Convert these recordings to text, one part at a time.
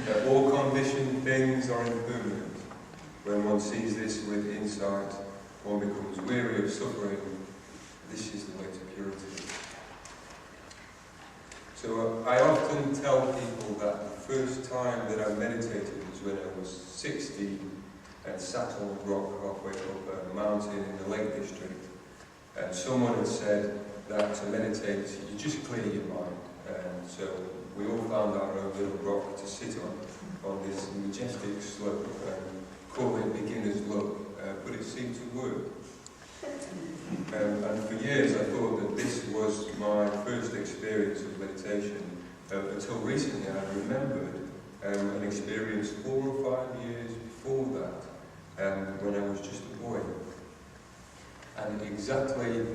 that all conditioned things are impermanent. When one sees this with insight, one becomes weary of suffering. This is the way to purity. So I often tell people that the first time that I meditated was when I was 16 and sat on a rock halfway up a mountain in the Lake District. And someone had said that to meditate, you just clear your mind. And so we all found our own little rock to sit on this majestic slope, and call it beginner's luck, but it seemed to work. And for years I thought that this was my first experience of meditation, until recently I remembered an experience 4 or 5 years before that, when I was just a boy. And exactly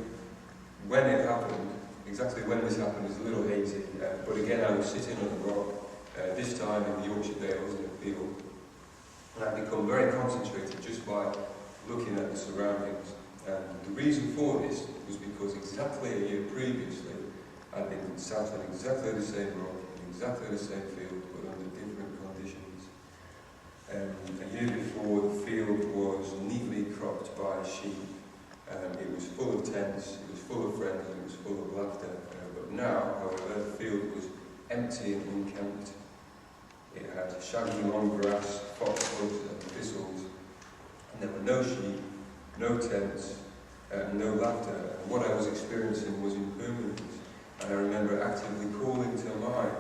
when it happened, exactly when this happened is a little hazy, but again I was sitting on a rock, this time in the Yorkshire Dales in a field, and I'd become very concentrated just by looking at the surroundings. And the reason for this was because exactly a year previously I'd been sat on exactly the same rock, in exactly the same field, but under different conditions. A year before, the field was neatly cropped by sheep. It was full of tents, it was full of friends, it was full of laughter. But now, however, the field was empty and unkempt. It had shaggy long grass, foxgloves and thistles, and there were no sheep, no tents, no laughter. And what I was experiencing was impermanence. And I remember actively calling to mind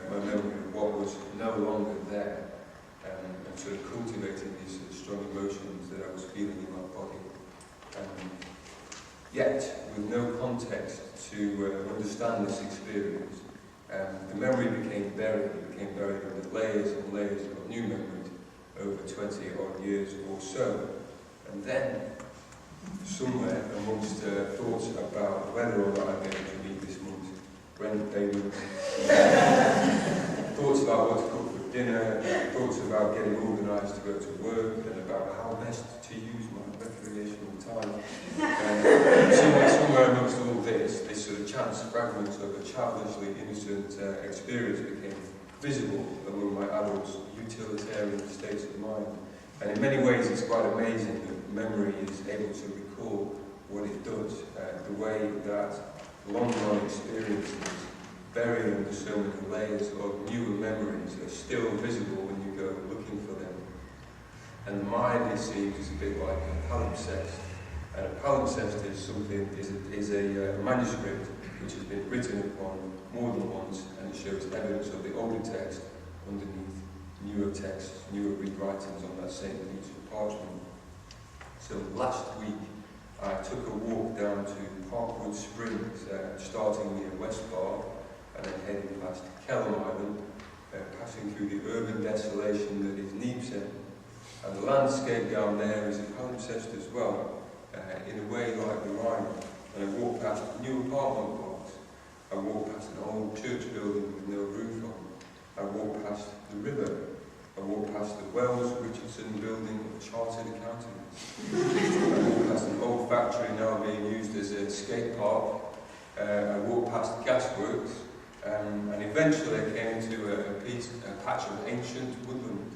my memory of what was no longer there, and sort of cultivating these strong emotions that I was feeling in my body. Yet, with no context to understand this experience, the memory became buried. It became buried under layers and layers of new memories over 20 odd years or so. And then, somewhere amongst thoughts about whether or not I'd be able to meet this month's rent payment, thoughts about what to cook for dinner, thoughts about getting organised to go to work, and about how best to use my recreational time. Somewhere amongst all this sort of chance fragments of a childishly innocent experience became visible among my adults' utilitarian states of mind. And in many ways it's quite amazing that memory is able to recall what it does, the way that long-run experiences buried under so many layers of newer memories are still visible when you go looking for them. And the mind, it seems, is a bit like a palimpsest. And a palimpsest is a manuscript which has been written upon more than once, and it shows evidence of the older text underneath newer texts, newer rewritings on that same piece of parchment. So last week I took a walk down to Parkwood Springs, starting near West Bar, and then heading past Kellam Island, passing through the urban desolation that is Neepsend. And the landscape down there is a palimpsest as well, in a way like the Rhine. And I walked past new apartment blocks. I walked past an old church building with no roof on. I walked past the river. I walked past the Wells Richardson building of chartered accountants. I walked past an old factory now being used as a skate park. I walked past the gasworks, and eventually I came into a patch of ancient woodland.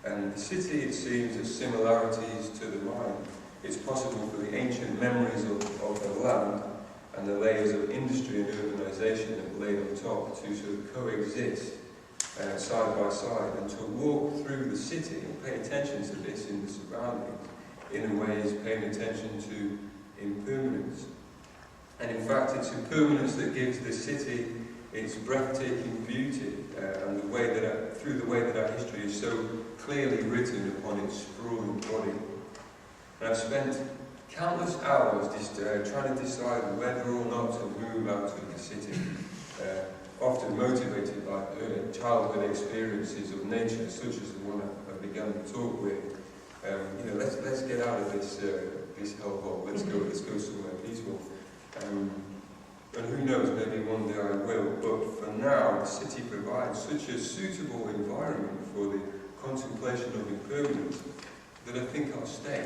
And the city, it seems, has similarities to the mind. It's possible for the ancient memories of the land and the layers of industry and urbanisation that laid on top to sort of coexist side by side, and to walk through the city and pay attention to this in the surroundings, in a way is paying attention to impermanence. And in fact, it's impermanence that gives the city its breathtaking beauty, and through the way that our history is so clearly written upon its sprawling body. And I've spent countless hours just trying to decide whether or not to move out of the city, often motivated by childhood experiences of nature, such as the one I've begun to talk with. Let's get out of this hellhole. Let's go somewhere peaceful. And who knows, maybe one day I will. But for now, the city provides such a suitable environment for the contemplation of impermanence that I think I'll stay.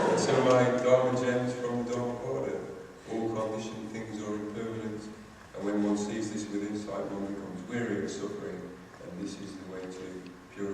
And so my Dharma gems from Dhammapada: all conditioned things are impermanent, And when one sees this with insight, one becomes weary of suffering, and this is the way to purify